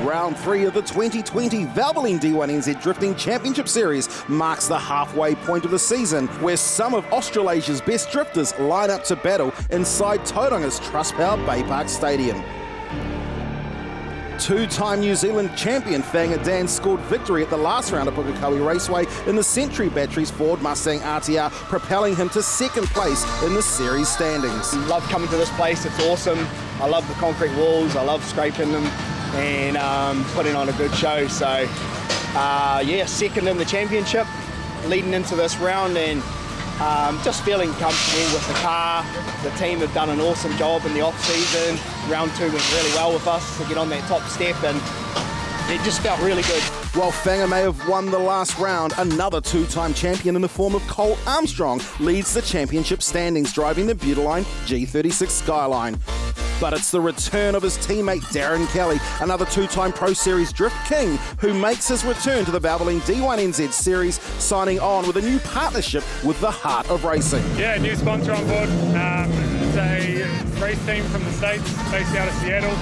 Round 3 of the 2020 Valvoline D1NZ Drifting Championship Series marks the halfway point of the season, where some of Australasia's best drifters line up to battle inside Tauranga's Trustpower Baypark Stadium. Two-time New Zealand champion Fanger Dan scored victory at the last round of Pukekohe Raceway in the Century Batteries Ford Mustang RTR, propelling him to second place in the series standings. Love coming to this place, it's awesome. I love the concrete walls, I love scraping them and putting on a good show. So yeah, second in the championship, leading into this round, and just feeling comfortable with the car. The team have done an awesome job in the off-season. Round 2 went really well with us to get on that top step, and it just felt really good. While Fanger may have won the last round, another two-time champion in the form of Cole Armstrong leads the championship standings, driving the Beautyline G36 Skyline. But it's the return of his teammate Darren Kelly, another two-time Pro Series Drift King, who makes his return to the Valvoline D1NZ Series, signing on with a new partnership with the Heart of Racing. Yeah, new sponsor on board. It's a race team from the States, based out of Seattle.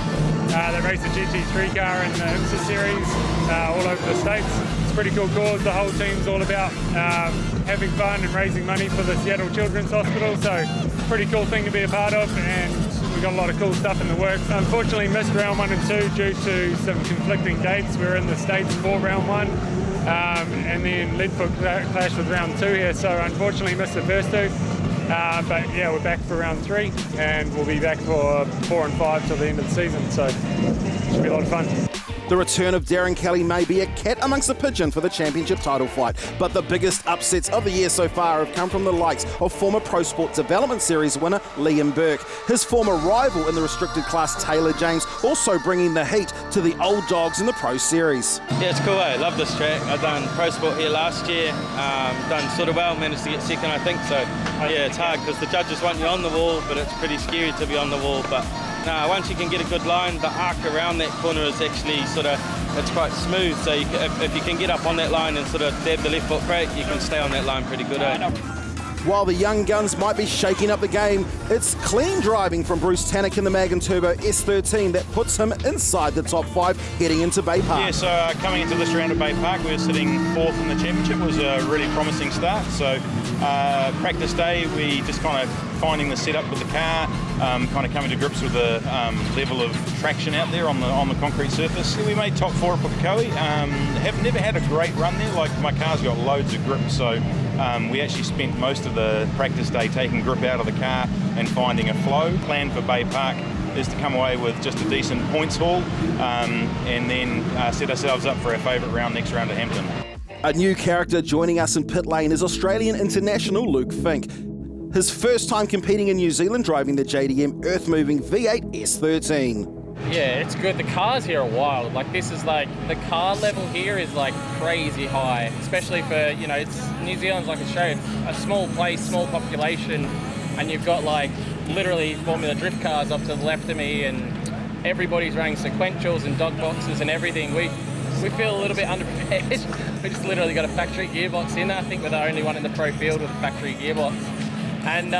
They race the GT3 car in the IMSA Series all over the States. It's a pretty cool cause. The whole team's all about having fun and raising money for the Seattle Children's Hospital, so pretty cool thing to be a part of, and we've got a lot of cool stuff in the works. Unfortunately missed round 1 and 2 due to some conflicting dates. We were in the States for round 1 and then Leadfoot clashed with round 2 here, so unfortunately missed the first 2. But yeah, we're back for round 3 and we'll be back for 4 and 5 till the end of the season, so it should be a lot of fun. The return of Darren Kelly may be a cat amongst the pigeon for the championship title fight, but the biggest upsets of the year so far have come from the likes of former Pro Sport Development Series winner Liam Burke, his former rival in the restricted class Taylor James, also bringing the heat to the old dogs in the Pro Series. Yeah, it's cool, I love this track. I've done Pro Sport here last year, done sort of well, managed to get second I think, so yeah, it's hard because the judges want you on the wall, but it's pretty scary to be on the wall. But once you can get a good line, the arc around that corner is actually it's quite smooth, so you can, if you can get up on that line and sort of dab the left foot brake, you can stay on that line pretty good. While the young guns might be shaking up the game, it's clean driving from Bruce Tannock in the Mag & Turbo S13 that puts him inside the top 5 heading into Baypark. Yeah, so coming into this round of Baypark, we were sitting 4th in the championship. It was a really promising start. So practice day, we just kind of finding the setup with the car, kind of coming to grips with the level of traction out there on the concrete surface. We made top 4 at Pukekohe. Have never had a great run there. Like, my car's got loads of grip, so we actually spent most of the practice day taking grip out of the car and finding a flow. Plan for Baypark is to come away with just a decent points haul and then set ourselves up for our favourite round next round at Hampton. A new character joining us in pit lane is Australian international Luke Fink. His first time competing in New Zealand, driving the JDM earth-moving V8 S13. Yeah, it's good. The cars here are wild. Like, this is like, the car level here is like crazy high, especially for, you know, it's New Zealand's like Australia, it's a small place, small population, and you've got like literally Formula Drift cars up to the left of me, and everybody's running sequentials and dog boxes and everything. We feel a little bit underprepared. We just literally got a factory gearbox in there. I think we're the only one in the pro field with a factory gearbox. And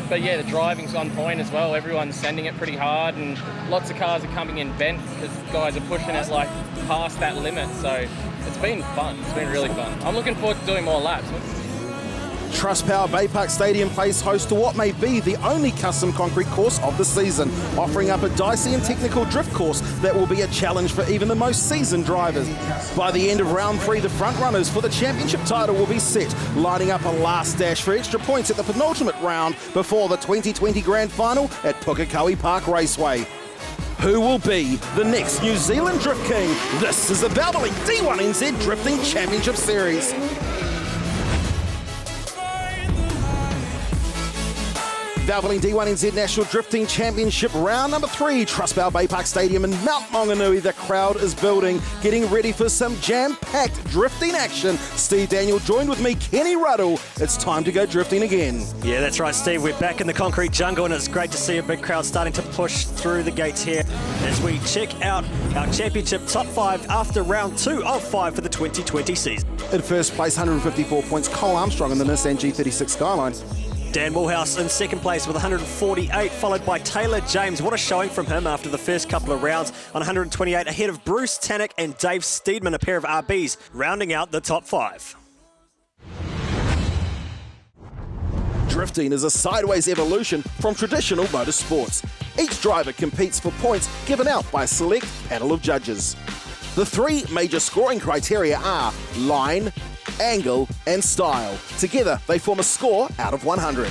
but yeah, the driving's on point as well. Everyone's sending it pretty hard, and lots of cars are coming in bent because guys are pushing it like past that limit. So it's been fun. It's been really fun. I'm looking forward to doing more laps. Trustpower Baypark Stadium plays host to what may be the only custom concrete course of the season, offering up a dicey and technical drift course that will be a challenge for even the most seasoned drivers. By the end of round 3, the front runners for the championship title will be set, lining up a last dash for extra points at the penultimate round before the 2020 Grand Final at Pukekohe Park Raceway. Who will be the next New Zealand Drift King? This is the Valvoline D1NZ Drifting Championship Series. Valvoline D1NZ National Drifting Championship round number 3, Trustpower Baypark Stadium in Mount Maunganui. The crowd is building, getting ready for some jam-packed drifting action. Steve Daniel joined with me, Kenny Ruddle. It's time to go drifting again. Yeah, that's right, Steve. We're back in the concrete jungle, and it's great to see a big crowd starting to push through the gates here as we check out our championship top 5 after round 2 of 5 for the 2020 season. In first place, 154 points, Cole Armstrong in the Nissan G36 Skyline. Dan Woolhouse in second place with 148, followed by Taylor James. What a showing from him after the first couple of rounds on 128, ahead of Bruce Tannock and Dave Steedman, a pair of RBs, rounding out the top 5. Drifting is a sideways evolution from traditional motorsports. Each driver competes for points given out by a select panel of judges. The 3 major scoring criteria are line, angle, and style. Together, they form a score out of 100.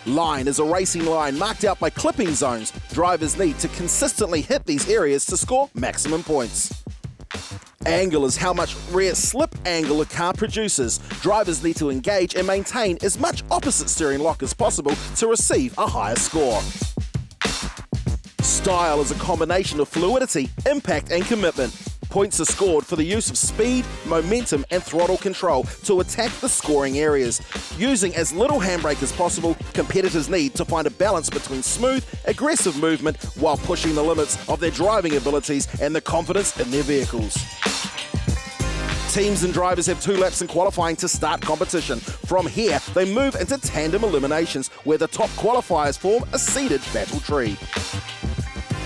Line is a racing line marked out by clipping zones. Drivers need to consistently hit these areas to score maximum points. Angle is how much rear slip angle a car produces. Drivers need to engage and maintain as much opposite steering lock as possible to receive a higher score. Style is a combination of fluidity, impact, and commitment. Points are scored for the use of speed, momentum, and throttle control to attack the scoring areas. Using as little handbrake as possible, competitors need to find a balance between smooth, aggressive movement while pushing the limits of their driving abilities and the confidence in their vehicles. Teams and drivers have 2 laps in qualifying to start competition. From here, they move into tandem eliminations, where the top qualifiers form a seeded battle tree.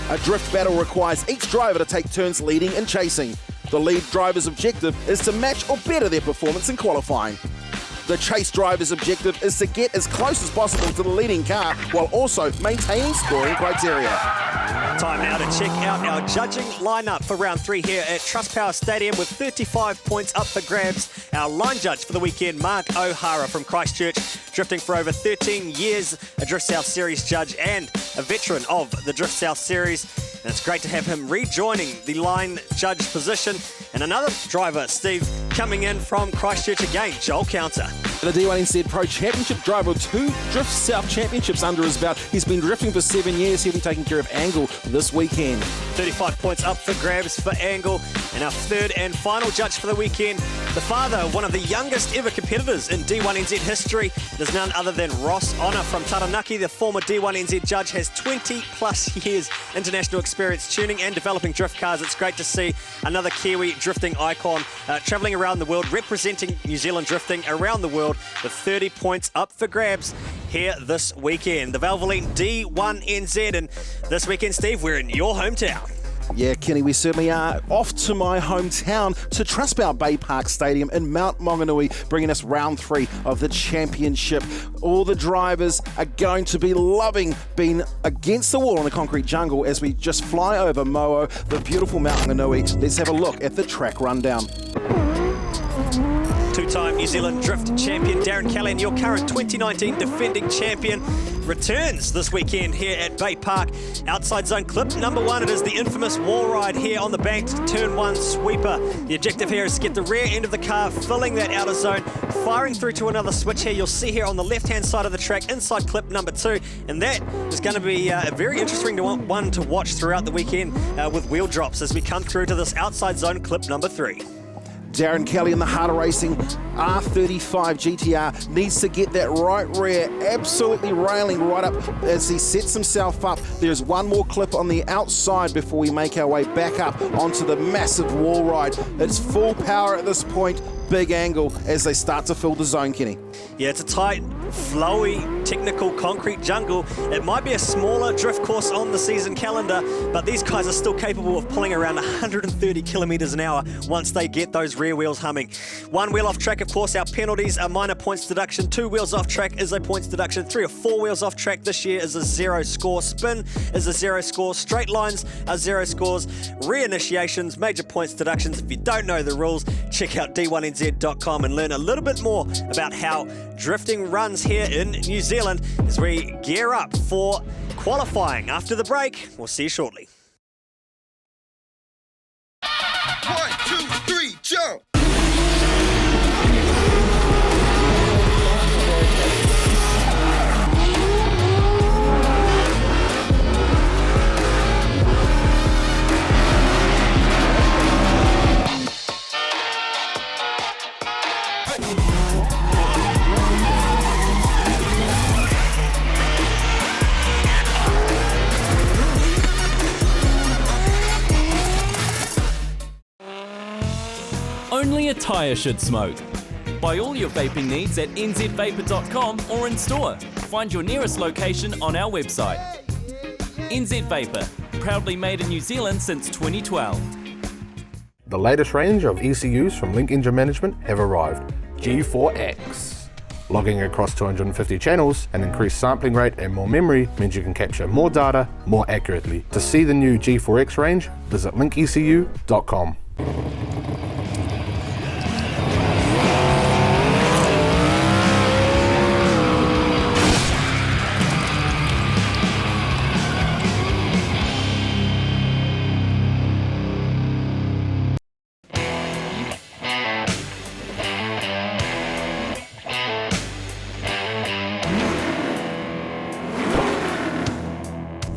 A drift battle requires each driver to take turns leading and chasing. The lead driver's objective is to match or better their performance in qualifying. The chase driver's objective is to get as close as possible to the leading car while also maintaining scoring criteria. Time now to check out our judging lineup for round 3 here at Trustpower Stadium with 35 points up for grabs. Our line judge for the weekend, Mark O'Hara from Christchurch, drifting for over 13 years, a Drift South Series judge and a veteran of the Drift South Series. And it's great to have him rejoining the line judge position. And another driver, Steve, coming in from Christchurch again, Joel Counter. The D1NZ Pro Championship driver with 2 Drift South Championships under his belt. He's been drifting for 7 years. He'll be taking care of Angle this weekend. 35 points up for grabs for Angle. And our third and final judge for the weekend, the father of one of the youngest ever competitors in D1NZ history. There's none other than Ross Honour from Taranaki. The former D1NZ judge has 20 plus years international experience tuning and developing drift cars. It's great to see another Kiwi drifting icon travelling around the world, representing New Zealand drifting around the world with 30 points up for grabs here this weekend. The Valvoline D1NZ, and this weekend, Steve, we're in your hometown. Yeah, Kenny, we certainly are off to my hometown, to Trustpower Baypark Stadium in Mount Maunganui, bringing us round 3 of the championship. All the drivers are going to be loving being against the wall in the concrete jungle as we just fly over Moo, the beautiful Mount Maunganui. Let's have a look at the track rundown. 2-time New Zealand Drift champion Darren Kelly, and your current 2019 defending champion, returns this weekend here at Bay Park. Outside zone clip number 1, it is the infamous wall ride here on the banked turn 1 sweeper. The objective here is to get the rear end of the car filling that outer zone, firing through to another switch here. You'll see here on the left-hand side of the track, inside clip number 2, and that is going to be a very interesting one to watch throughout the weekend with wheel drops as we come through to this outside zone clip number 3. Darren Kelly in the Harder Racing R35 GTR needs to get that right rear absolutely railing right up as he sets himself up. There's one more clip on the outside before we make our way back up onto the massive wall ride. It's full power at this point, big angle as they start to fill the zone, Kenny. Yeah, it's a tight, flowy, technical concrete jungle. It might be a smaller drift course on the season calendar, but these guys are still capable of pulling around 130 kilometres an hour once they get those rear wheels humming. 1 wheel off track, of course, our penalties are minor points deduction. 2 wheels off track is a points deduction. 3 or 4 wheels off track this year is a 0 score. Spin is a 0 score. Straight lines are 0 scores. Re-initiations, major points deductions. If you don't know the rules, check out D1NZ.com and learn a little bit more about how drifting runs here in New Zealand as we gear up for qualifying. After the break, we'll see you shortly. 1, 2, 3, jump! Only a tyre should smoke. Buy all your vaping needs at nzvapor.com or in store. Find your nearest location on our website. NZ Vapor, proudly made in New Zealand since 2012. The latest range of ECUs from Link Engine Management have arrived. G4X. Logging across 250 channels, an increased sampling rate and more memory means you can capture more data more accurately. To see the new G4X range, visit linkecu.com.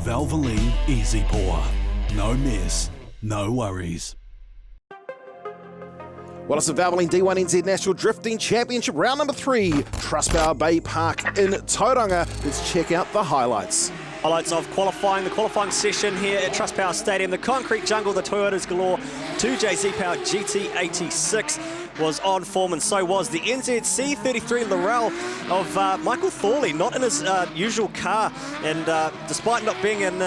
Valvoline Easy Pour. No mess, no worries. Well, it's the Valvoline D1NZ National Drifting Championship, round number 3, Trustpower Baypark in Tauranga. Let's check out the highlights. Highlights of qualifying, the qualifying session here at Trustpower Stadium. The concrete jungle, the Toyotas galore, 2JZ Power GT86 was on form, and so was the NZC33 Laurel of Michael Thorley, not in his usual car, and despite not being in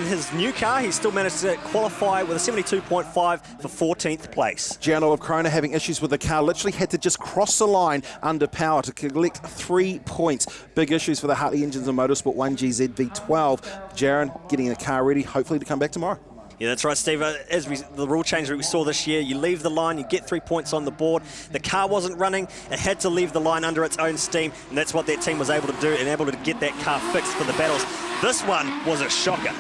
his new car, he still managed to qualify with a 72.5 for 14th place. Gianno of Corona having issues with the car, literally had to just cross the line under power to collect 3 points. Big issues for the Hartley Engines and Motorsport 1GZ V12. Jaron getting the car ready, hopefully to come back tomorrow. Yeah, that's right, Steve. The rule change that we saw this year, you leave the line, you get 3 points on the board. The car wasn't running, it had to leave the line under its own steam, and that's what that team was able to do and able to get that car fixed for the battles. This one was a shocker.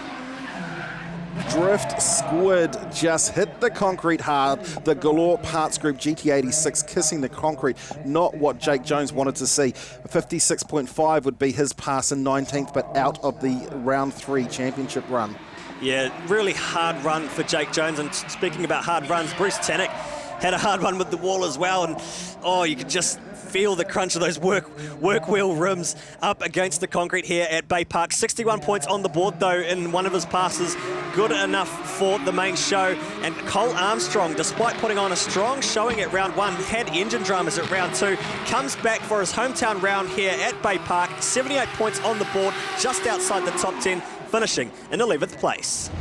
Drift Squid just hit the concrete hard. The Galore Parts Group GT86 kissing the concrete. Not what Jake Jones wanted to see. 56.5 would be his pass in 19th, but out of the round 3 championship run. Yeah, really hard run for Jake Jones. And speaking about hard runs, Bruce Tannock had a hard run with the wall as well. And oh, you could just feel the crunch of those work wheel rims up against the concrete here at Baypark. 61 points on the board though in one of his passes. Good enough for the main show. And Cole Armstrong, despite putting on a strong showing at round 1, had engine dramas at round 2, comes back for his hometown round here at Baypark. 78 points on the board, just outside the top 10, finishing in 11th place.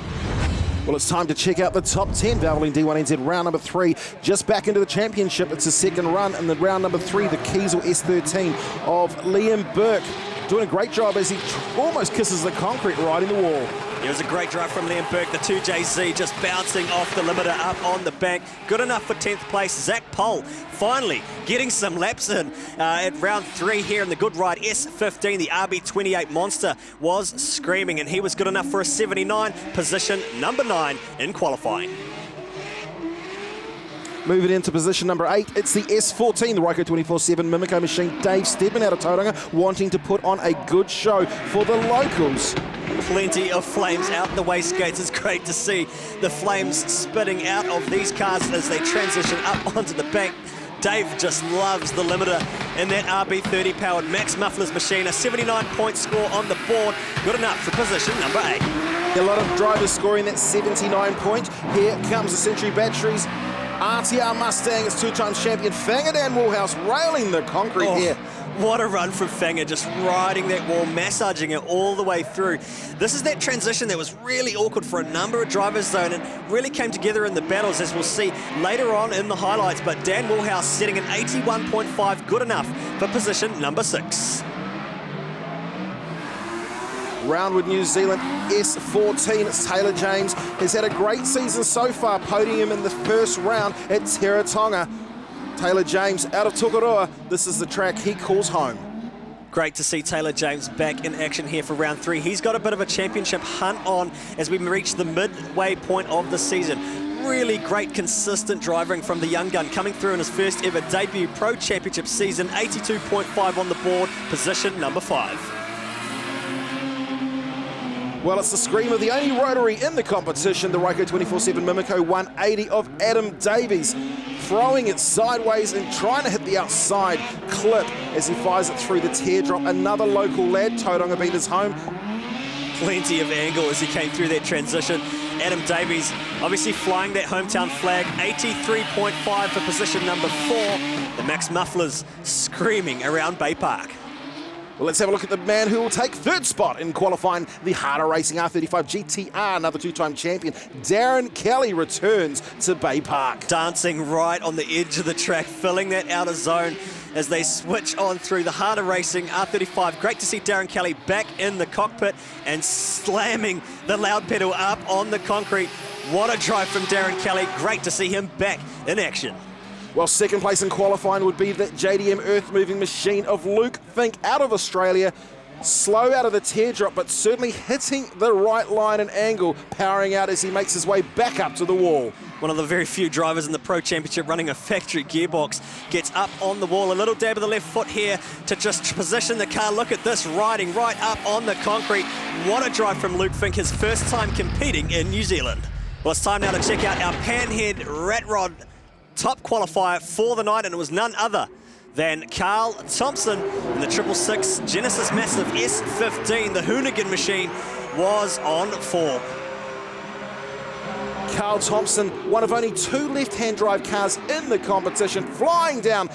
Well, it's time to check out the top 10. Valvoline D1NZ round number 3, just back into the championship. It's a second run in the round number 3, the Kiesel S13 of Liam Burke. Doing a great job as he almost kisses the concrete right in the wall. It was a great drive from Liam Burke, the 2JZ just bouncing off the limiter up on the bank. Good enough for 10th place. Zach Pohl finally getting some laps in at round 3 here in the Good Ride S15. The RB28 Monster was screaming, and he was good enough for a 79, position number 9 in qualifying. Moving into position number 8, it's the S14, the Ryco 24/7 Mimico machine. Dave Stedman out of Tauranga, wanting to put on a good show for the locals. Plenty of flames out the wastegates. It's great to see the flames spitting out of these cars as they transition up onto the bank. Dave just loves the limiter in that RB30 powered Max Mufflers machine. A 79-point score on the board. Good enough for position number 8. A lot of drivers scoring that 79 point. Here comes the Century Batteries. RTR Mustang is 2-time champion Fanger Dan Woolhouse railing the concrete here. What a run from Fanger, just riding that wall, massaging it all the way through. This is that transition that was really awkward for a number of drivers though, and it really came together in the battles, as we'll see later on in the highlights. But Dan Woolhouse setting an 81.5, good enough for position number 6. Roundwood New Zealand S14, it's Taylor James. Has had a great season so far, podium in the first round at Teretonga. Taylor James out of Tukurua. This is the track he calls home. Great to see Taylor James back in action here for round 3. He's got a bit of a championship hunt on as we reach the midway point of the season. Really great, consistent driving from the young gun, coming through in his first ever debut Pro Championship season. 82.5 on the board, position number 5. Well, it's the scream of the only rotary in the competition, the Ryco 24/7 Mimico 180 of Adam Davies. Throwing it sideways and trying to hit the outside clip as he fires it through the teardrop. Another local lad, Tauranga beat his home. Plenty of angle as he came through that transition. Adam Davies obviously flying that hometown flag, 83.5 for position number 4. The Max Mufflers screaming around Bay Park. Well, let's have a look at the man who will take third spot in qualifying the harder racing R35 GTR. Another two-time champion, Darren Kelly, returns to Bay Park. Dancing right on the edge of the track, filling that outer zone as they switch on through the harder racing R35. Great to see Darren Kelly back in the cockpit and slamming the loud pedal up on the concrete. What a drive from Darren Kelly. Great to see him back in action. Well, second place in qualifying would be the JDM earth-moving machine of Luke Fink out of Australia. Slow out of the teardrop, but certainly hitting the right line and angle, powering out as he makes his way back up to the wall. One of the very few drivers in the Pro Championship running a factory gearbox gets up on the wall. A little dab of the left foot here to just position the car. Look at this, riding right up on the concrete. What a drive from Luke Fink, his first time competing in New Zealand. Well, it's time now to check out our Panhead Rat Rod top qualifier for the night, and it was none other than Carl Thompson in the 666 Genesis Massive S15. The Hoonigan machine was on form. Carl Thompson, one of only 2 left-hand drive cars in the competition, flying down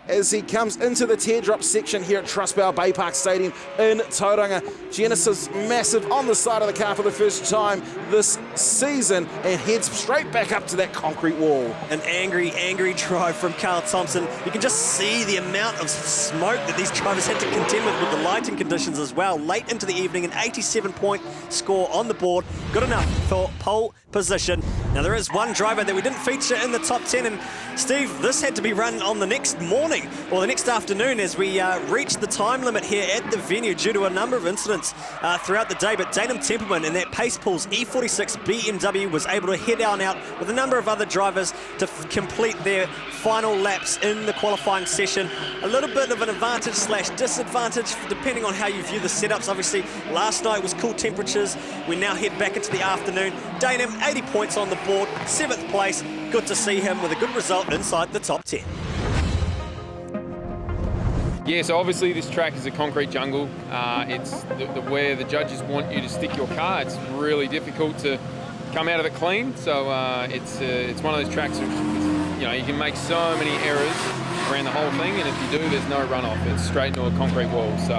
as he comes into the teardrop section here at Trustpower Baypark Stadium in Tauranga. Genesis Massive on the side of the car for the first time this season and heads straight back up to that concrete wall. An angry, angry drive from Carl Thompson. You can just see the amount of smoke that these drivers had to contend with the lighting conditions as well. Late into the evening, an 87-point score on the board. Good enough for pole position. Now, there is one driver that we didn't feature in the top 10, and Steve, this had to be run on the next morning or the next afternoon as we reached the time limit here at the venue due to a number of incidents throughout the day. But Danum Templeman in that Pace Pools E46 BMW was able to head on out with a number of other drivers to complete their final laps in the qualifying session. A little bit of an advantage slash disadvantage depending on how you view the setups. Obviously, last night was cool temperatures. We now head back into the afternoon. Danum, 80 points on the board, 7th place. Good to see him with a good result inside the top 10. Yeah, so obviously this track is a concrete jungle. It's where the judges want you to stick your car. It's really difficult to come out of it clean. So it's one of those tracks which, you know, you can make so many errors around the whole thing, and if you do, there's no runoff. It's straight into a concrete wall. So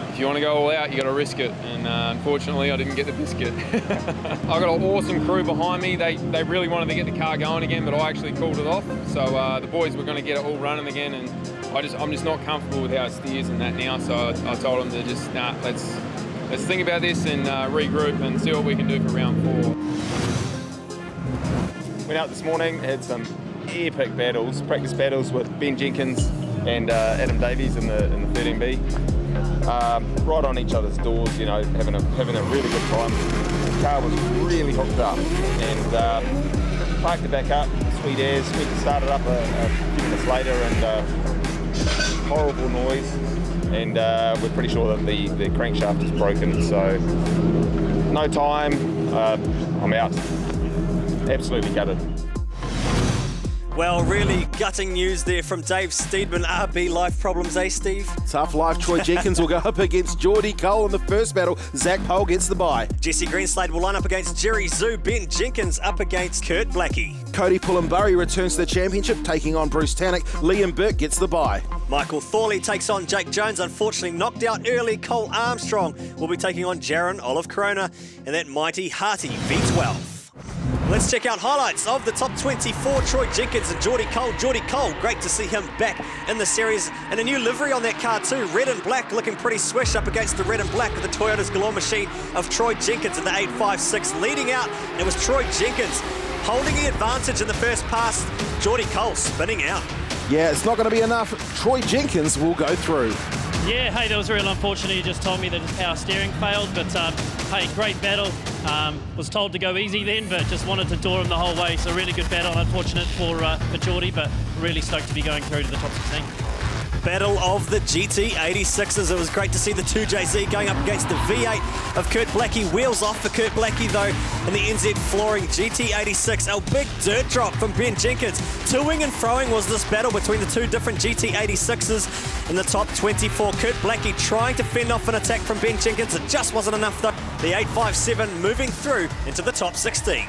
if you want to go all out, you got to risk it. And unfortunately, I didn't get the biscuit. I've got an awesome crew behind me. They really wanted to get the car going again, but I actually called it off. So the boys were going to get it all running again, and I'm just not comfortable with how it steers and that now. So I told them to just let's think about this and regroup and see what we can do for round 4. Went out this morning, had some epic battles, practice battles with Ben Jenkins and Adam Davies in the 13B. Right on each other's doors, you know, having a really good time. The car was really hooked up, and parked it back up, sweet as. We started up a few minutes later, and horrible noise, and we're pretty sure that the crankshaft is broken, so no time. I'm out. Absolutely gutted. Well, really gutting news there from Dave Steedman. RB life problems, eh, Steve? Tough life. Troy Jenkins will go up against Geordie Cole in the first battle. Zach Pole gets the bye. Jesse Greenslade will line up against Jerry Zoo. Ben Jenkins up against Kurt Blackie. Cody Pullenburry returns to the championship, taking on Bruce Tannock. Liam Burke gets the bye. Michael Thorley takes on Jake Jones, unfortunately knocked out early. Cole Armstrong will be taking on Jaron Olive Corona and that mighty Harty V12. Let's check out highlights of the top 24. Troy Jenkins and Geordie Cole. Geordie Cole, great to see him back in the series. And a new livery on that car too. Red and black, looking pretty swish up against the red and black of the Toyota's Galore machine of Troy Jenkins in the 856. Leading out, and it was Troy Jenkins holding the advantage in the first pass. Geordie Cole spinning out. Yeah, it's not going to be enough. Troy Jenkins will go through. Yeah, hey, that was real unfortunate. He just told me that his power steering failed, but hey, great battle. Was told to go easy then, but just wanted to door him the whole way. So really good battle. Unfortunate for Geordie, but really stoked to be going through to the top 16. Battle of the GT86s. It was great to see the 2JZ going up against the V8 of Kurt Blackie. Wheels off for Kurt Blackie though in the NZ Flooring GT86. A big dirt drop from Ben Jenkins. To-wing and froing was this battle between the two different GT86s in the top 24. Kurt Blackie trying to fend off an attack from Ben Jenkins. It just wasn't enough though. the 857 moving through into the top 16.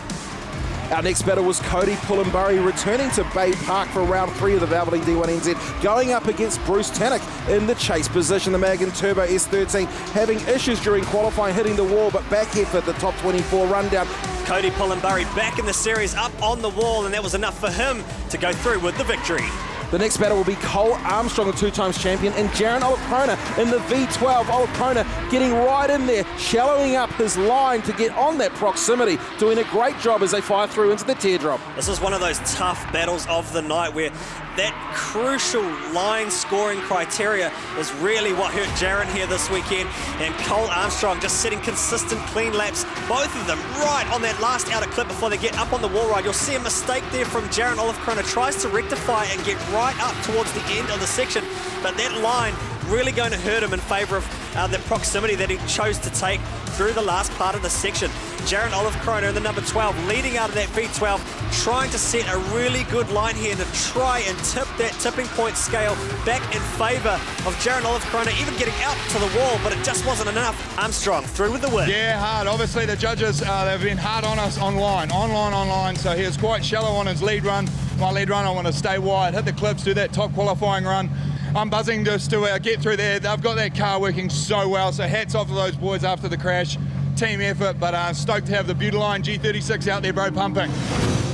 Our next battle was Cody Pullenburry returning to Bay Park for round 3 of the Valvoline D1NZ, going up against Bruce Tannock in the chase position. The Magan Turbo S13 having issues during qualifying, hitting the wall, but back here for the top 24 rundown. Cody Pullenburry back in the series, up on the wall, and that was enough for him to go through with the victory. The next battle will be Cole Armstrong, the 2-times champion, and Jaron Olacrona in the V12. Olacrona getting right in there, shallowing up his line to get on that proximity, doing a great job as they fire through into the teardrop. This is one of those tough battles of the night where that crucial line scoring criteria is really what hurt Jaron here this weekend, and Cole Armstrong just setting consistent clean laps, both of them right on that last outer clip before they get up on the wall ride. You'll see a mistake there from Jaron Olacrona, tries to rectify and get right up towards the end of the section, but that line really going to hurt him in favour of the proximity that he chose to take through the last part of the section. Jaron Olacrona in the number 12 leading out of that V12, trying to set a really good line here to try and tip that tipping point scale back in favour of Jaron Olacrona, even getting out to the wall, but it just wasn't enough. Armstrong through with the win. Yeah, hard. Obviously the judges, they've been hard on us on line, so he was quite shallow on his lead run. My lead run, I want to stay wide, hit the clips, do that top qualifying run. I'm buzzing just to get through there. They've got that car working so well, so hats off to those boys after the crash. Team effort, but stoked to have the Beautyline G36 out there, bro, pumping.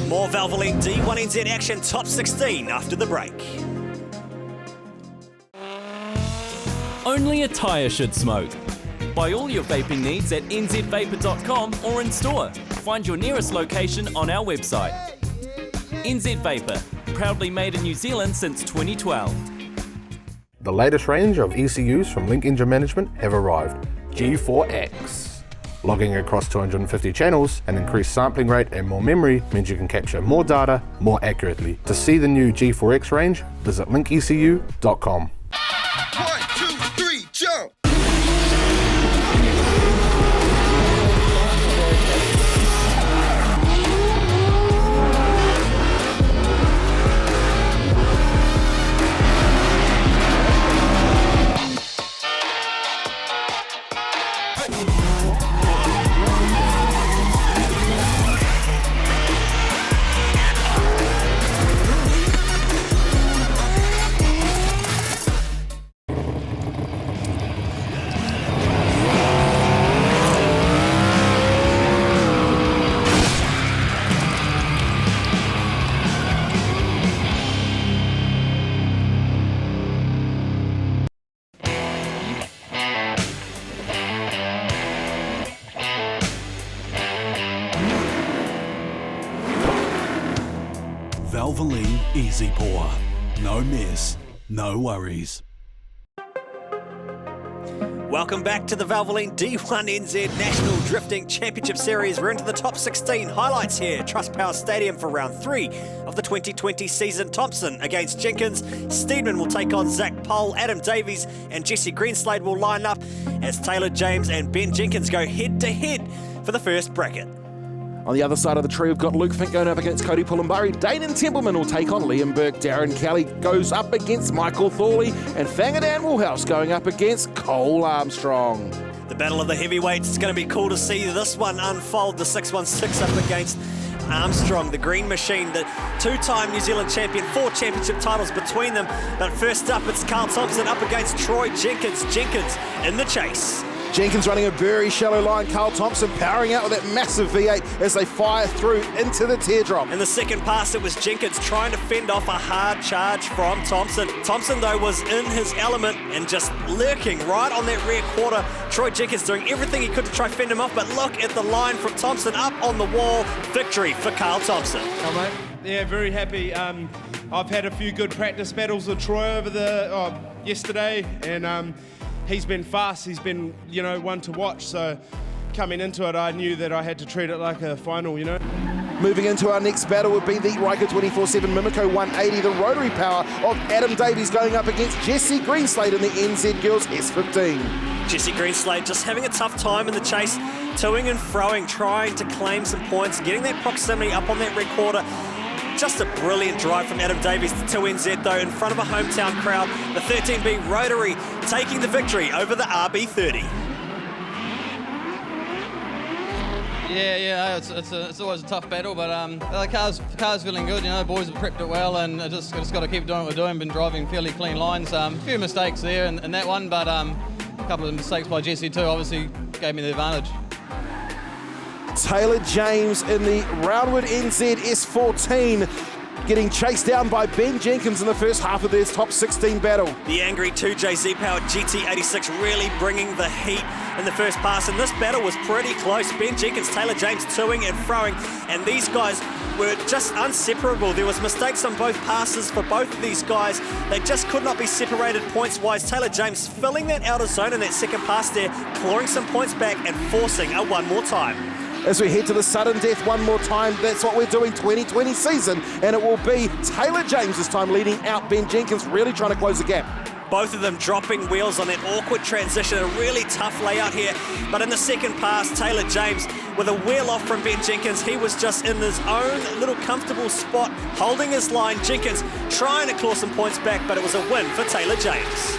More Valvoline D1NZ action, top 16 after the break. Only a tyre should smoke. Buy all your vaping needs at nzvapor.com or in store. Find your nearest location on our website. NZ Vapor, proudly made in New Zealand since 2012. The latest range of ECUs from Link Engine Management have arrived. G4X. Logging across 250 channels, an increased sampling rate and more memory means you can capture more data more accurately. To see the new G4X range, visit linkecu.com. 1, 2, 3, jump! Valvoline Easy Pour. No mess, no worries. Welcome back to the Valvoline D1NZ National Drifting Championship Series. We're into the top 16 highlights here. Trustpower Stadium for round 3 of the 2020 season. Thompson against Jenkins. Steedman will take on Zach Pohl. Adam Davies and Jesse Greenslade will line up as Taylor James and Ben Jenkins go head-to-head for the first bracket. On the other side of the tree, we've got Luke Fink going up against Cody Pullenburry. Dayton Templeman will take on Liam Burke. Darren Kelly goes up against Michael Thorley. And Fangadan Woolhouse going up against Cole Armstrong. The battle of the heavyweights. It's going to be cool to see this one unfold. The 616 up against Armstrong, the Green Machine, the two-time New Zealand champion, 4 championship titles between them. But first up, it's Carl Thompson up against Troy Jenkins. Jenkins in the chase. Jenkins running a very shallow line. Carl Thompson powering out with that massive V8 as they fire through into the teardrop. In the second pass, it was Jenkins trying to fend off a hard charge from Thompson. Thompson, though, was in his element and just lurking right on that rear quarter. Troy Jenkins doing everything he could to try to fend him off, but look at the line from Thompson up on the wall. Victory for Carl Thompson. Oh, mate. Yeah, very happy. I've had a few good practice battles with Troy over the yesterday, and he's been fast. He's been, one to watch. So coming into it, I knew that I had to treat it like a final, Moving into our next battle would be the Riker 24/7 Mimico 180, the rotary power of Adam Davies going up against Jesse Greenslade in the NZ Girls S15. Jesse Greenslade just having a tough time in the chase, toing and froing, trying to claim some points, getting that proximity up on that rear quarter. Just a brilliant drive from Adam Davies to 2NZ though, in front of a hometown crowd. The 13B Rotary taking the victory over the RB30. Yeah, it's always a tough battle, but the car's feeling good. You know, the boys have prepped it well, and just got to keep doing what we're doing. Been driving fairly clean lines. A few mistakes there in that one, but a couple of mistakes by Jesse too. Obviously, gave me the advantage. Taylor James in the Roundwood NZ S14. Getting chased down by Ben Jenkins in the first half of their top 16 battle. The angry 2JZ powered GT86 really bringing the heat in the first pass, and this battle was pretty close. Ben Jenkins, Taylor James toing and froing, and these guys were just inseparable. There was mistakes on both passes for both of these guys. They just could not be separated points-wise. Taylor James filling that outer zone in that second pass there, clawing some points back and forcing a one more time. As we head to the sudden death one more time, that's what we're doing 2020 season, and it will be Taylor James this time leading out Ben Jenkins, really trying to close the gap. Both of them dropping wheels on that awkward transition, a really tough layout here. But in the second pass, Taylor James with a wheel off from Ben Jenkins. He was just in his own little comfortable spot, holding his line. Jenkins trying to claw some points back, but it was a win for Taylor James.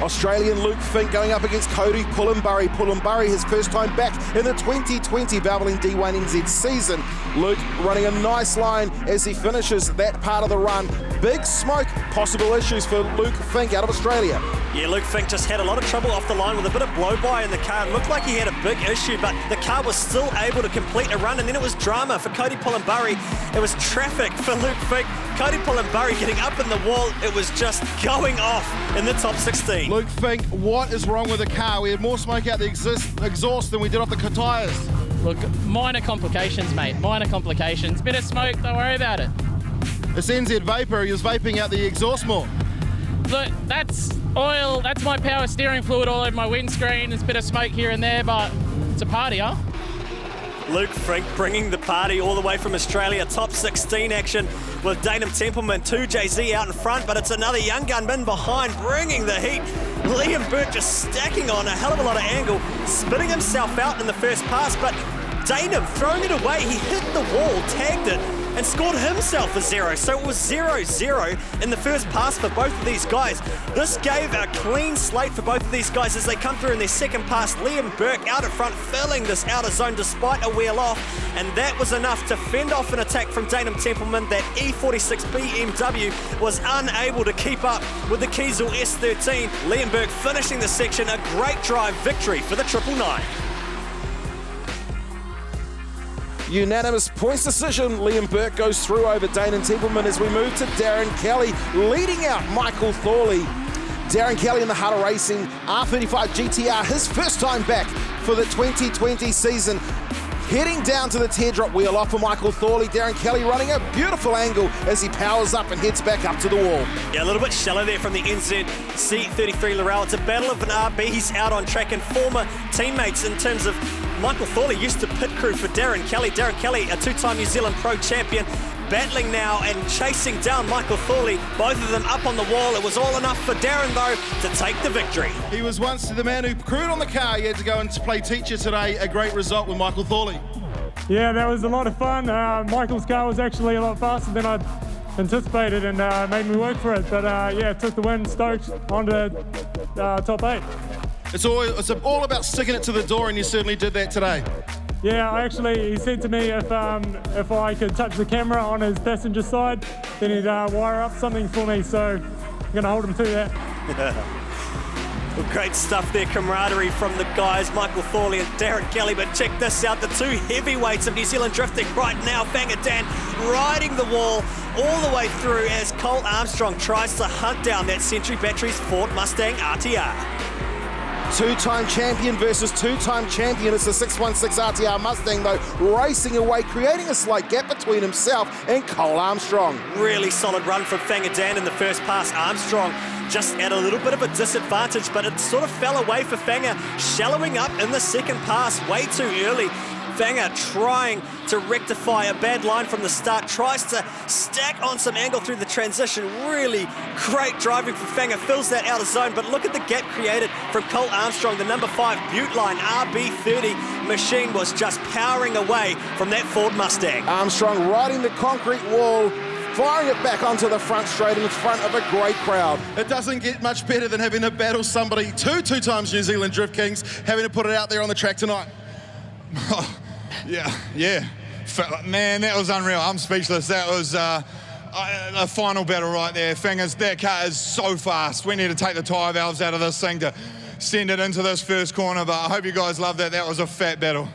Australian Luke Fink going up against Cody Pullenbury. Pullenbury, his first time back in the 2020 Valvoline D1NZ season. Luke running a nice line as he finishes that part of the run. Big smoke, possible issues for Luke Fink out of Australia. Yeah, Luke Fink just had a lot of trouble off the line with a bit of blow-by in the car. It looked like he had a big issue, but the car was still able to complete a run, and then it was drama for Cody Pullenbury. It was traffic for Luke Fink. Cody Pullenbury getting up in the wall. It was just going off in the top 16. Luke Fink, what is wrong with the car? We had more smoke out the exhaust than we did off the tyres. Look, minor complications, mate. Minor complications. Bit of smoke, don't worry about it. It's NZ Vapor. He was vaping out the exhaust more. Look, that's oil. That's my power steering fluid all over my windscreen. There's a bit of smoke here and there, but it's a party, huh? Luke Fink bringing the party all the way from Australia. Top 16 action with Danem Templeman, 2JZ out in front, but it's another young gunman behind bringing the heat. Liam Burke just stacking on a hell of a lot of angle, spinning himself out in the first pass, but Danem throwing it away. He hit the wall, tagged it, and scored himself a 0. So it was 0-0 in the first pass for both of these guys. This gave a clean slate for both of these guys as they come through in their second pass. Liam Burke out in front, filling this outer zone despite a wheel off, and that was enough to fend off an attack from Danem Templeman. That E46 BMW was unable to keep up with the Kiesel S13. Liam Burke finishing the section, a great drive victory for the 999. Unanimous points decision. Liam Burke goes through over Danem Templeman as we move to Darren Kelly, leading out Michael Thorley. Darren Kelly in the Hutter Racing R35 GTR, his first time back for the 2020 season. Heading down to the teardrop wheel off for Michael Thorley. Darren Kelly running a beautiful angle as he powers up and heads back up to the wall. Yeah, a little bit shallow there from the NZ C33 Laurel. It's a battle of an RBs out on track and former teammates in terms of Michael Thorley used to pit crew for Darren Kelly. Darren Kelly, a two-time New Zealand Pro champion, battling now and chasing down Michael Thorley. Both of them up on the wall. It was all enough for Darren, though, to take the victory. He was once the man who crewed on the car. He had to go and play teacher today. A great result with Michael Thorley. Yeah, that was a lot of fun. Michael's car was actually a lot faster than I'd anticipated and made me work for it. But yeah, took the win, stoked, on to top 8. It's all about sticking it to the door, and you certainly did that today. Yeah, he said to me if I could touch the camera on his passenger side, then he'd wire up something for me, so I'm going to hold him to that. Well, great stuff there, camaraderie from the guys, Michael Thorley and Darren Kelly, but check this out, the two heavyweights of New Zealand drifting right now, Fanga Dan riding the wall all the way through as Cole Armstrong tries to hunt down that Century Batteries Ford Mustang RTR. Two-time champion versus two-time champion. It's the 616 RTR Mustang, though, racing away, creating a slight gap between himself and Cole Armstrong. Really solid run from Fanga Dan in the first pass. Armstrong just at a little bit of a disadvantage, but it sort of fell away for Fanga, shallowing up in the second pass way too early. Fanga trying to rectify a bad line from the start, tries to stack on some angle through the transition. Really great driving for Fanga, fills that outer zone, but look at the gap created from Cole Armstrong. The number 5 Butte Line RB30 machine was just powering away from that Ford Mustang. Armstrong riding the concrete wall, firing it back onto the front straight in front of a great crowd. It doesn't get much better than having to battle somebody two times New Zealand Drift Kings, having to put it out there on the track tonight. Yeah. Man, that was unreal. I'm speechless. That was a final battle right there. Thing is, that car is so fast. We need to take the tyre valves out of this thing to send it into this first corner, but I hope you guys love that. That was a fat battle.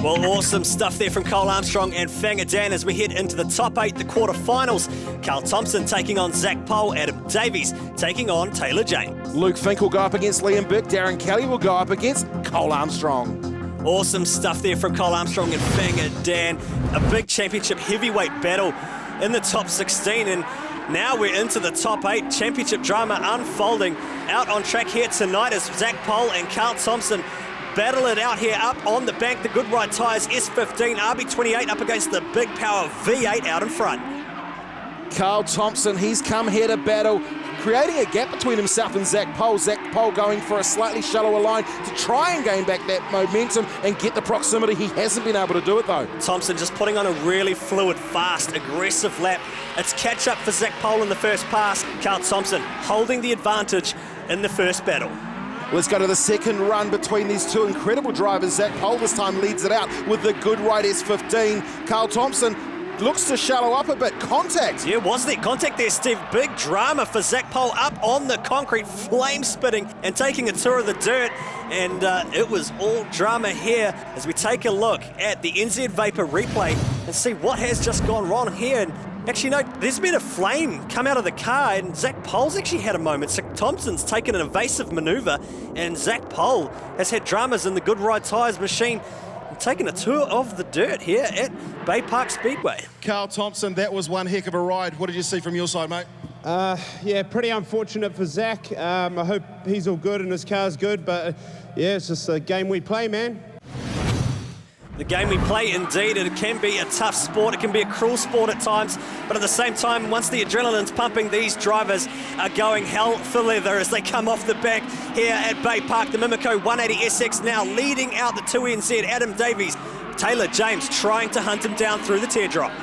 Well, awesome stuff there from Cole Armstrong and Fanga Dan as we head into the top 8, the quarterfinals. Carl Thompson taking on Zach Pohl, Adam Davies taking on Taylor James. Luke Fink will go up against Liam Burke, Darren Kelly will go up against Cole Armstrong. Awesome stuff there from Cole Armstrong and Fanga Dan. A big championship heavyweight battle in the top 16, and now we're into the top 8. Championship drama unfolding out on track here tonight as Zach Pohl and Carl Thompson battle it out here up on the bank. The Good Ride tyres S15, RB28 up against the Big Power V8 out in front. Carl Thompson, he's come here to battle, creating a gap between himself and Zach Pohl. Zach Pohl going for a slightly shallower line to try and gain back that momentum and get the proximity. He hasn't been able to do it though. Thompson just putting on a really fluid, fast, aggressive lap. It's catch up for Zach Pohl in the first pass. Carl Thompson holding the advantage in the first battle. Let's go to the second run between these two incredible drivers. Zach Pohl this time leads it out with the Good Ride S15. Carl Thompson looks to shallow up a bit. Contact. Yeah, was there contact there, Steve? Big drama for Zach Pohl up on the concrete, flame spitting and taking a tour of the dirt. And it was all drama here as we take a look at the NZ Vapor replay and see what has just gone wrong here. And actually, no, there's been a flame come out of the car and Zach Pohl's actually had a moment. So Thompson's taken an evasive manoeuvre and Zach Pohl has had dramas in the Good Ride tyres machine, taking a tour of the dirt here at Baypark Speedway. Carl Thompson, that was one heck of a ride. What did you see from your side, mate? Yeah, pretty unfortunate for Zach. I hope he's all good and his car's good, but yeah, it's just a game we play, man. The game we play, indeed. It can be a tough sport. It can be a cruel sport at times. But at the same time, once the adrenaline's pumping, these drivers are going hell for leather as they come off the back here at Baypark. The Mimico 180SX now leading out the 2NZ. Adam Davies, Taylor James trying to hunt him down through the teardrop.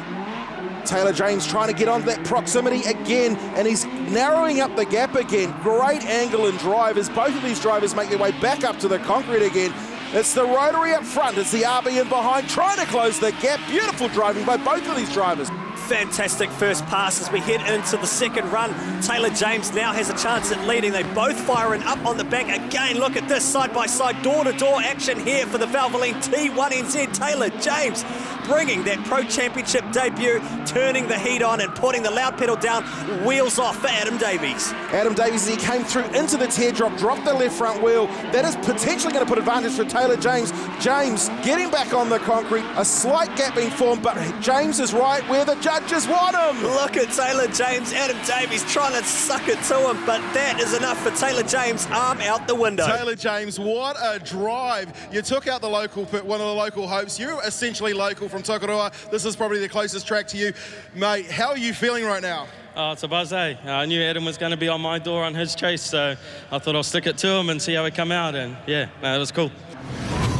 Taylor James trying to get on that proximity again, and he's narrowing up the gap again. Great angle and drive as both of these drivers make their way back up to the concrete again. It's the rotary up front, it's the RB in behind, trying to close the gap. Beautiful driving by both of these drivers. Fantastic first pass as we head into the second run. Taylor James now has a chance at leading. They both firing up on the bank. Again, look at this side-by-side, door-to-door action here for the Valvoline D1NZ. Taylor James bringing that Pro Championship debut, turning the heat on and putting the loud pedal down, wheels off for Adam Davies. Adam Davies, he came through into the teardrop, dropped the left front wheel. That is potentially going to put advantage for Taylor James. James getting back on the concrete, a slight gap being formed, but James is right where the judges want him. Look at Taylor James, Adam Davies trying to suck it to him, but that is enough for Taylor James, arm out the window. Taylor James, what a drive. You took out the local pit, one of the local hopes. You're essentially local from Tokoroa. This is probably the closest track to you. Mate, how are you feeling right now? Oh, it's a buzz, eh? I knew Adam was going to be on my door on his chase, so I thought I'll stick it to him and see how he come out, and yeah, it was cool.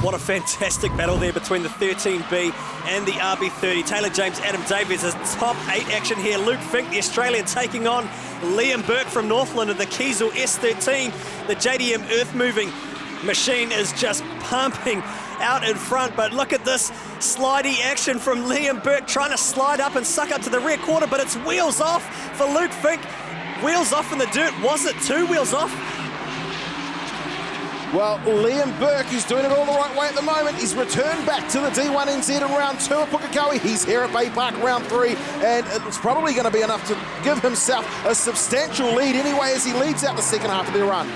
What a fantastic battle there between the 13B and the RB30. Taylor James, Adam Davies, a top 8 action here. Luke Fink, the Australian, taking on Liam Burke from Northland in the Kiesel S13. The JDM earth-moving machine is just pumping out in front, but look at this slidey action from Liam Burke trying to slide up and suck up to the rear quarter, but it's wheels off for Luke Fink. Wheels off in the dirt. Was it 2 wheels off? Well, Liam Burke is doing it all the right way at the moment. He's returned back to the D1NZ in round 2 at Pukekohe. He's here at Baypark round 3, and it's probably going to be enough to give himself a substantial lead anyway as he leads out the second half of the run.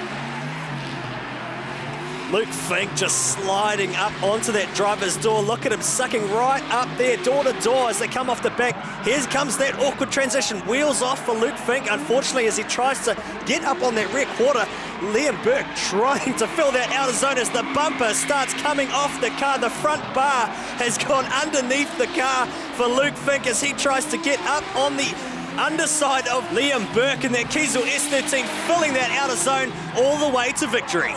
Luke Fink just sliding up onto that driver's door. Look at him sucking right up there, door to door as they come off the back. Here comes that awkward transition. Wheels off for Luke Fink. Unfortunately, as he tries to get up on that rear quarter, Liam Burke trying to fill that outer zone as the bumper starts coming off the car. The front bar has gone underneath the car for Luke Fink as he tries to get up on the underside of Liam Burke in that Kiesel S13, filling that outer zone all the way to victory.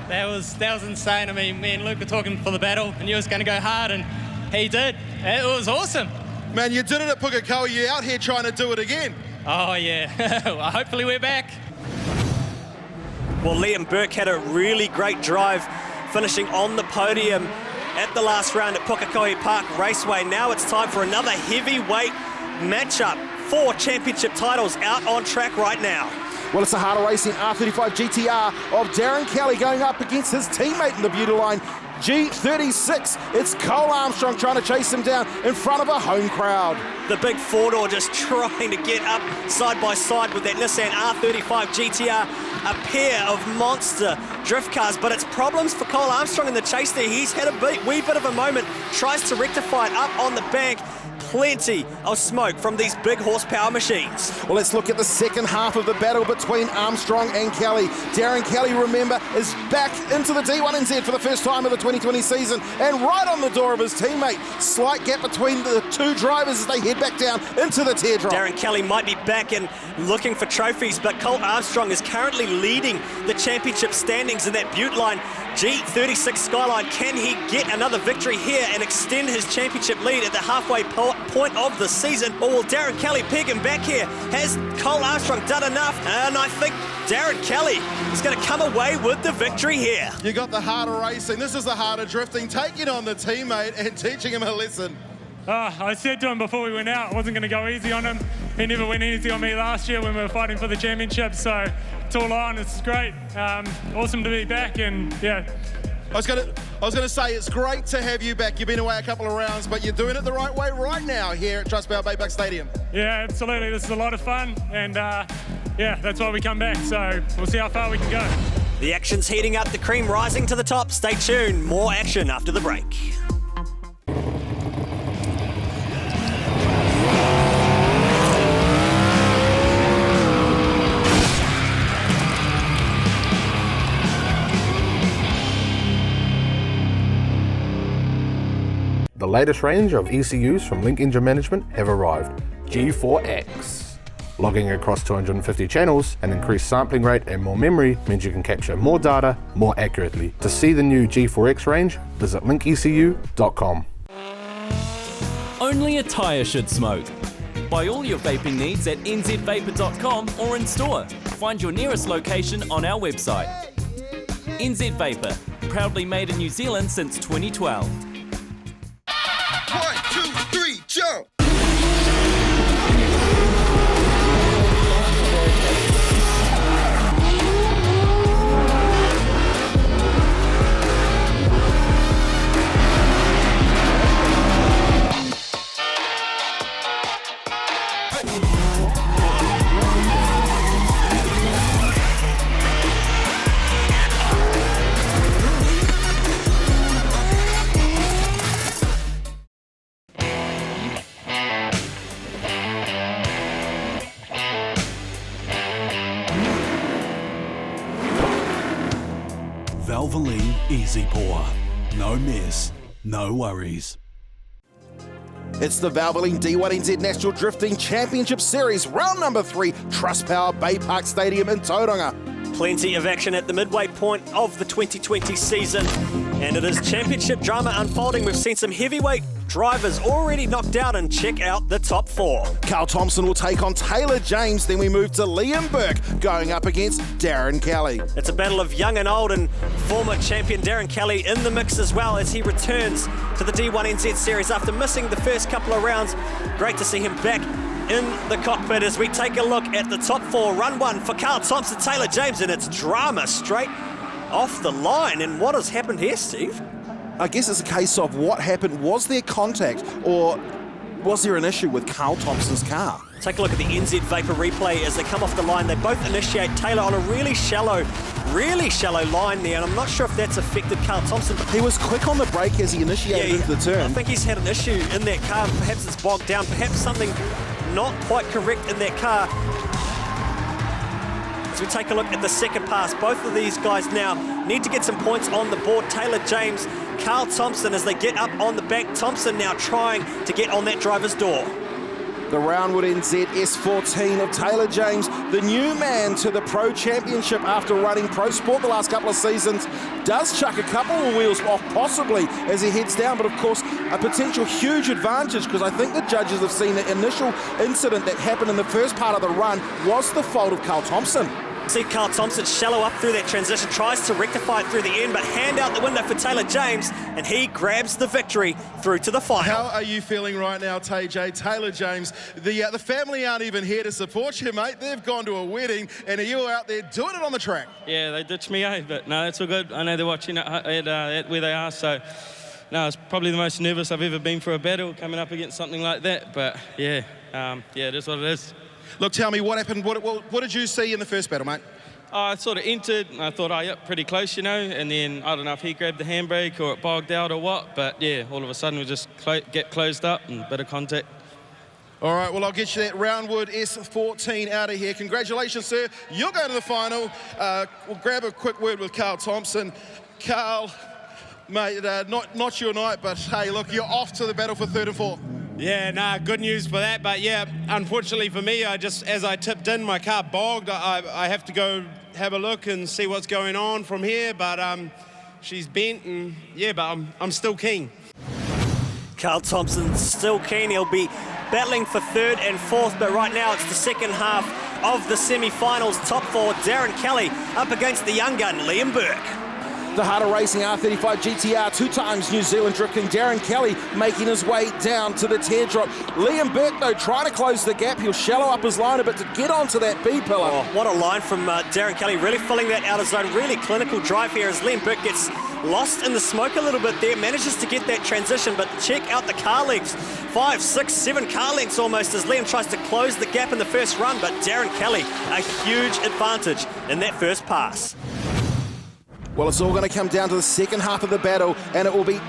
That was insane. I mean, me and Luke were talking for the battle and he was going to go hard, and he did. It was awesome. Man, you did it at Pukekohe. You're out here trying to do it again. Oh, yeah. Well, hopefully we're back. Well, Liam Burke had a really great drive, finishing on the podium at the last round at Pukekohe Park Raceway. Now it's time for another heavyweight matchup. 4 championship titles out on track right now. Well, it's a harder racing R35 GTR of Darren Kelly going up against his teammate in the Beautyline, G36. It's Cole Armstrong trying to chase him down in front of a home crowd. The big four-door just trying to get up side by side with that Nissan R35 GTR, a pair of monster drift cars, but it's problems for Cole Armstrong in the chase there. He's had a wee bit of a moment, tries to rectify it up on the bank. Plenty of smoke from these big horsepower machines. Well, let's look at the second half of the battle between Armstrong and Kelly. Darren Kelly, remember, is back into the D1NZ for the first time of the 2020 season and right on the door of his teammate. Slight gap between the two drivers as they head back down into the teardrop. Darren Kelly might be back and looking for trophies, but Cole Armstrong is currently leading the championship standings in that Beautyline G36 Skyline. Can he get another victory here and extend his championship lead at the halfway point of the season? Or will Darren Kelly peg him back here? Has Cole Armstrong done enough? And I think Darren Kelly is going to come away with the victory here. You got the harder racing. This is the harder drifting. Taking on the teammate and teaching him a lesson. I said to him before we went out I wasn't going to go easy on him. He never went easy on me last year when we were fighting for the championship, so it's all on. It's great. Awesome to be back, and yeah. I was going to say it's great to have you back. You've been away a couple of rounds, but you're doing it the right way right now here at Trustpower Baypark Stadium. Yeah, absolutely. This is a lot of fun, and yeah, that's why we come back. So we'll see how far we can go. The action's heating up, the cream rising to the top. Stay tuned. More action after the break. The latest range of ECUs from Link Engine Management have arrived, G4X. Logging across 250 channels, an increased sampling rate and more memory means you can capture more data more accurately. To see the new G4X range, visit linkecu.com. Only a tyre should smoke. Buy all your vaping needs at nzvapor.com or in store. Find your nearest location on our website. NZ Vapor, proudly made in New Zealand since 2012. 1, 2, 3, jump! Valvoline Easy Pour. No mess, no worries. It's the Valvoline D1NZ National Drifting Championship Series, round number 3, Trustpower Baypark Stadium in Tauranga. Plenty of action at the midway point of the 2020 season, and it is championship drama unfolding. We've seen some heavyweight drivers already knocked out, and check out the top 4. Carl Thompson will take on Taylor James, then we move to Liam Burke going up against Darren Kelly. It's a battle of young and old, and former champion Darren Kelly in the mix as well as he returns to the D1NZ series after missing the first couple of rounds. Great to see him back in the cockpit as we take a look at the top 4. Run 1 for Carl Thompson, Taylor James, and it's drama straight off the line. And what has happened here, Steve? I guess it's a case of what happened. Was there contact, or was there an issue with Carl Thompson's car? Take a look at the NZ Vapor replay as they come off the line. They both initiate Taylor on a really shallow line there, and I'm not sure if that's affected Carl Thompson. He was quick on the brake as he initiated into the turn. I think he's had an issue in that car. Perhaps it's bogged down. Perhaps something not quite correct in that car. As we take a look at the second pass, both of these guys now need to get some points on the board. Taylor James, Carl Thompson as they get up on the bank. Thompson now trying to get on that driver's door. The Roundwood NZ S14 of Taylor James, the new man to the Pro Championship after running Pro Sport the last couple of seasons, does chuck a couple of wheels off possibly as he heads down, but of course a potential huge advantage because I think the judges have seen the initial incident that happened in the first part of the run was the fault of Carl Thompson. See Carl Thompson shallow up through that transition, tries to rectify it through the end, but hand out the window for Taylor James, and he grabs the victory through to the final. How are you feeling right now, TJ? Taylor James, the family aren't even here to support you, mate. They've gone to a wedding, and you're out there doing it on the track. Yeah, they ditched me, but no, that's all good. I know they're watching at where they are, so no, it's probably the most nervous I've ever been for a battle, coming up against something like that, but yeah, it is what it is. Look, tell me what happened. What did you see in the first battle, mate? I sort of entered, and I thought, yep, pretty close, you know, and then I don't know if he grabbed the handbrake or it bogged out or what, but yeah, all of a sudden we just get closed up and a bit of contact. All right, well, I'll get you that Roundwood S14 out of here. Congratulations, sir. You're going to the final. We'll grab a quick word with Carl Thompson. Carl, mate, not your night, but hey, look, you're off to the battle for 3rd and 4th. Yeah, nah, good news for that. But yeah, unfortunately for me, as I tipped in, my car bogged. I have to go have a look and see what's going on from here. But she's bent, and yeah, but I'm still keen. Carl Thompson's still keen. He'll be battling for 3rd and 4th, but right now it's the second half of the semi-finals. Top 4, Darren Kelly up against the young gun, Liam Burke. The Harder Racing R35 GTR, 2 times New Zealand Drift King Darren Kelly making his way down to the teardrop. Liam Burke, though, trying to close the gap. He'll shallow up his line a bit to get onto that B pillar. Oh, what a line from Darren Kelly, really filling that outer zone. Really clinical drive here as Liam Burke gets lost in the smoke a little bit there, manages to get that transition, but check out the car lengths. 5, 6, 7 car lengths almost as Liam tries to close the gap in the first run, but Darren Kelly, a huge advantage in that first pass. Well, it's all going to come down to the second half of the battle, and it will be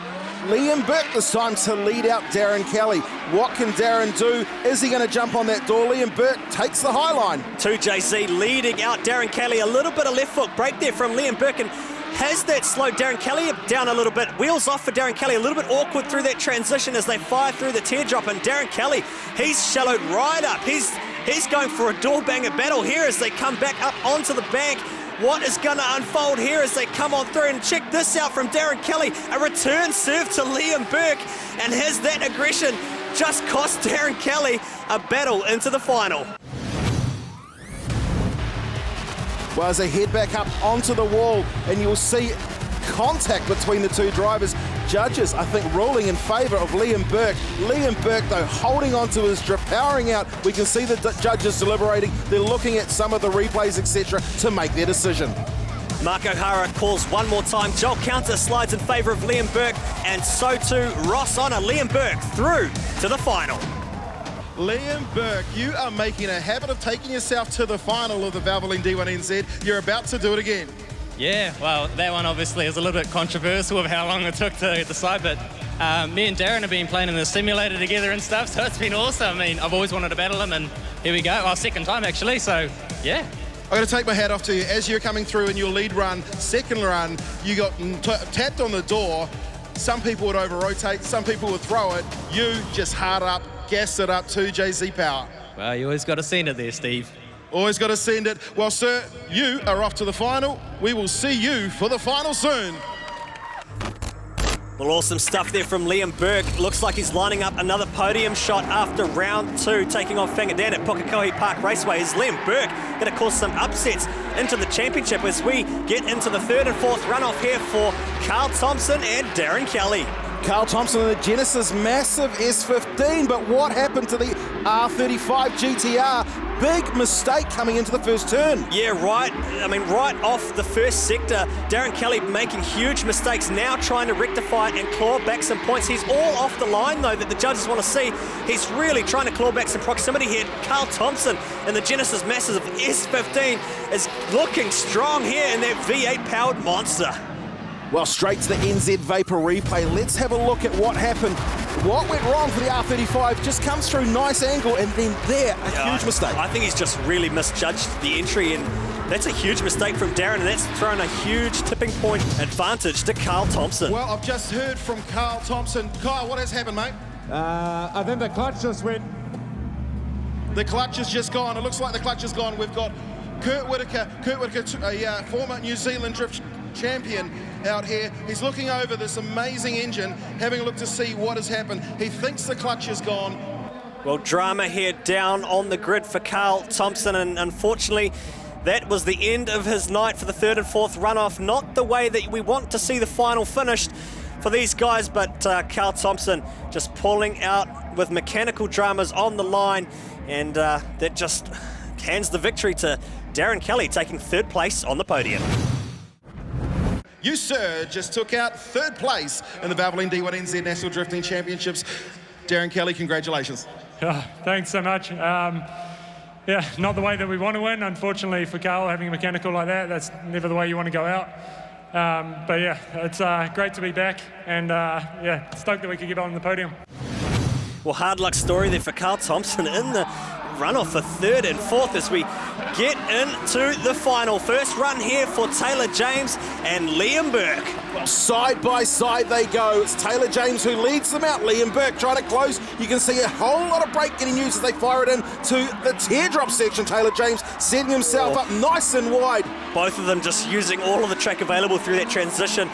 Liam Burke this time to lead out Darren Kelly. What can Darren do? Is he going to jump on that door? Liam Burke takes the high line. 2JC leading out Darren Kelly. A little bit of left foot break there from Liam Burke, and has that slowed Darren Kelly down a little bit. Wheels off for Darren Kelly, a little bit awkward through that transition as they fire through the teardrop, and Darren Kelly, he's shallowed right up. He's going for a door banger battle here as they come back up onto the bank. What is going to unfold here as they come on through? And check this out from Darren Kelly. A return serve to Liam Burke. And has that aggression just cost Darren Kelly a battle into the final? Well, as they head back up onto the wall, and you'll see contact between the two drivers. Judges, I think, ruling in favour of Liam Burke. Liam Burke, though, holding onto his drift, powering out. We can see the judges deliberating. They're looking at some of the replays, etc., to make their decision. Mark O'Hara calls one more time. Joel Counter slides in favour of Liam Burke, and so too Ross Honor. Liam Burke through to the final. Liam Burke, you are making a habit of taking yourself to the final of the Valvoline D1NZ. You're about to do it again. Yeah, well, that one obviously is a little bit controversial of how long it took to decide, but me and Darren have been playing in the simulator together and stuff, so it's been awesome. I mean, I've always wanted to battle him, and here we go. Well, second time, actually, so yeah. I've got to take my hat off to you. As you're coming through in your lead run, second run, you got tapped on the door. Some people would over-rotate, some people would throw it. You just hard up, gas it up, 2JZ power. Well, you always got to send it there, Steve. Always got to send it. Well, sir, you are off to the final. We will see you for the final soon. Well, awesome stuff there from Liam Burke. Looks like he's lining up another podium shot after round 2, taking on Whangadan at Pukekohe Park Raceway. Is Liam Burke going to cause some upsets into the championship as we get into the 3rd and 4th runoff here for Carl Thompson and Darren Kelly. Carl Thompson in the Genesis massive S15, but what happened to the R35 GTR? Big mistake coming into the first turn. Yeah, right. I mean, right off the first sector, Darren Kelly making huge mistakes, now trying to rectify it and claw back some points. He's all off the line, though, that the judges want to see. He's really trying to claw back some proximity here. Carl Thompson in the Genesis massive S15 is looking strong here in that V8-powered monster. Well, straight to the NZ Vapor replay. Let's have a look at what happened. What went wrong for the R35 just comes through, nice angle, and then there, a huge mistake. I think he's just really misjudged the entry, and that's a huge mistake from Darren, and that's thrown a huge tipping point advantage to Carl Thompson. Well, I've just heard from Carl Thompson. Kyle, what has happened, mate? I think the clutch just went The clutch is just gone. It looks like the clutch is gone. We've got Kurt Whitaker, a former New Zealand drift champion out here. He's looking over this amazing engine, having a look to see what has happened. He thinks the clutch is gone. Well, drama here down on the grid for Carl Thompson, and unfortunately, that was the end of his night for the third and fourth runoff. Not the way that we want to see the final finished for these guys, but Carl Thompson just pulling out with mechanical dramas on the line, and that just hands the victory to Darren Kelly, taking third place on the podium. You, sir, just took out third place in the Valvoline D1NZ National Drifting Championships. Darren Kelly, congratulations. Thanks so much. Yeah, not the way that we want to win. Unfortunately for Carl, having a mechanical like that, that's never the way you want to go out. But yeah, it's great to be back, and yeah, stoked that we could get on the podium. Well, hard luck story there for Carl Thompson in the runoff for third and fourth as we get into the final. First run here for Taylor James and Liam Burke. Well, side by side they go. It's Taylor James who leads them out. Liam Burke trying to close. You can see a whole lot of brake getting used as they fire it in to the teardrop section. Taylor James setting himself up nice and wide. Both of them just using all of the track available through that transition.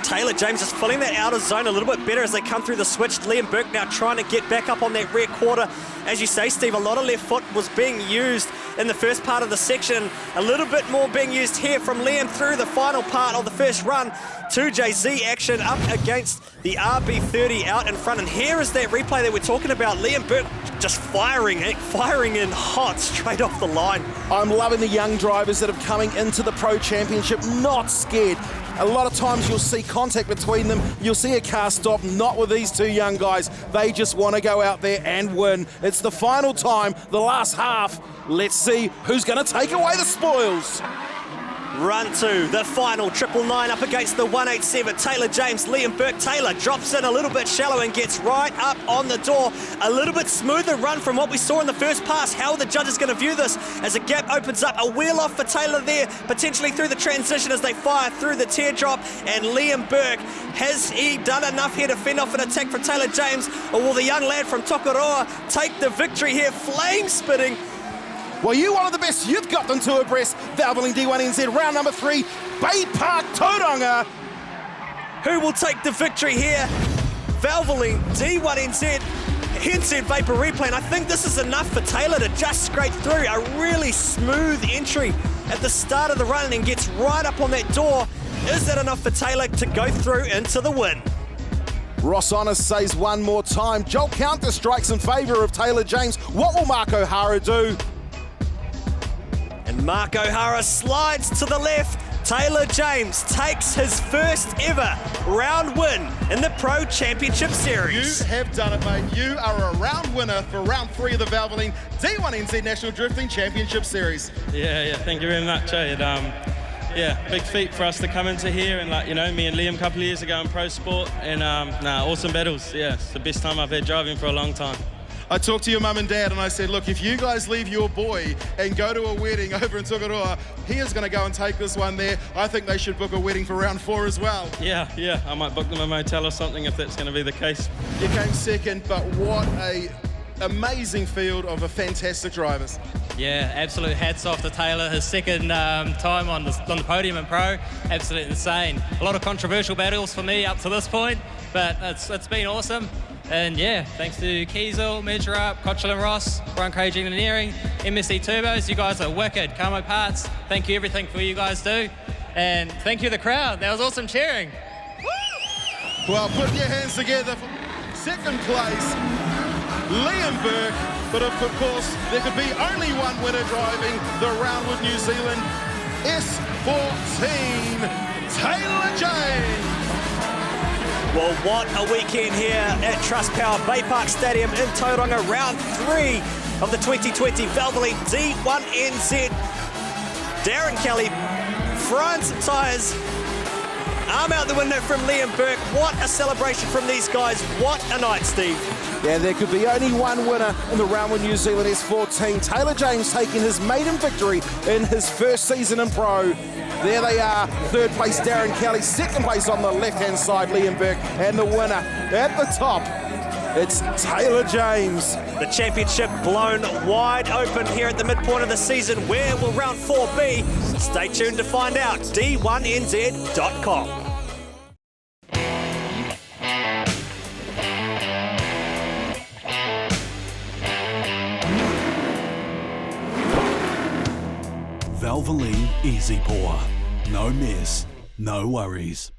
Taylor James is filling that outer zone a little bit better as they come through the switch. Liam Burke now trying to get back up on that rear quarter. As you say, Steve, a lot of left foot was being used in the first part of the section. A little bit more being used here from Liam through the final part of the first run. 2JZ action up against the RB30 out in front. And here is that replay that we're talking about. Liam Burke just firing in hot straight off the line. I'm loving the young drivers that are coming into the Pro Championship, not scared. A lot of times you'll see contact between them. You'll see a car stop, not with these two young guys. They just want to go out there and win. It's the final time, the last half. Let's see who's going to take away the spoils. Run two, the final 999 up against the 187. Taylor James, Liam Burke. Taylor drops in a little bit shallow and gets right up on the door. A little bit smoother run from what we saw in the first pass. How are the judges going to view this as a gap opens up? A wheel off for Taylor there, potentially through the transition as they fire through the teardrop. And Liam Burke, has he done enough here to fend off an attack from Taylor James? Or will the young lad from Tokoroa take the victory here, flame spitting? Well, you one of the best. You've got them two abreast. Valvoline D1NZ, round number 3, Baypark Tauranga. Who will take the victory here? Valvoline D1NZ, NZ Vapor Replay. And I think this is enough for Taylor to just scrape through. A really smooth entry at the start of the run and gets right up on that door. Is that enough for Taylor to go through into the win? Ross Honors says one more time. Joel Counter strikes in favour of Taylor James. What will Mark O'Hara do? And Mark O'Hara slides to the left. Taylor James takes his first ever round win in the Pro Championship Series. You have done it, mate. You are a round winner for round 3 of the Valvoline D1NZ National Drifting Championship Series. Yeah, thank you very much. Yeah, big feat for us to come into here, and me and Liam a couple of years ago in pro sport, and awesome battles. Yeah, it's the best time I've had driving for a long time. I talked to your mum and dad and I said, look, if you guys leave your boy and go to a wedding over in Tokoroa, he is going to go and take this one there. I think they should book a wedding for round 4 as well. Yeah, I might book them a motel or something if that's going to be the case. You came second, but what a amazing field of fantastic drivers. Yeah, absolute hats off to Taylor. His second time on the podium in Pro, absolutely insane. A lot of controversial battles for me up to this point, but it's been awesome. And yeah, thanks to Kiesel, Measure Up, Cotchell and Ross, Brian Craig Engineering, MSC Turbos, you guys are wicked. Camo Parts, thank you everything for you guys do. And thank you the crowd, that was awesome cheering. Well, put your hands together for second place, Liam Burke. But of course, there could be only one winner driving the round with New Zealand, S14, Taylor James. Well, what a weekend here at Trustpower Baypark Stadium in Tauranga, round 3 of the 2020 Valvoline D1NZ. Darren Kelly, front tyres, arm out the window from Liam Burke. What a celebration from these guys. What a night, Steve. Yeah, there could be only one winner in the round with New Zealand S14. Taylor James taking his maiden victory in his first season in Pro. There they are, third place Darren Kelly, second place on the left-hand side Liam Burke, and the winner at the top, It's Taylor James. The championship blown wide open here at the midpoint of the season. Where will round 4 be? Stay tuned to find out. D1NZ.com. Valvoline Easy Pour. No mess, no worries.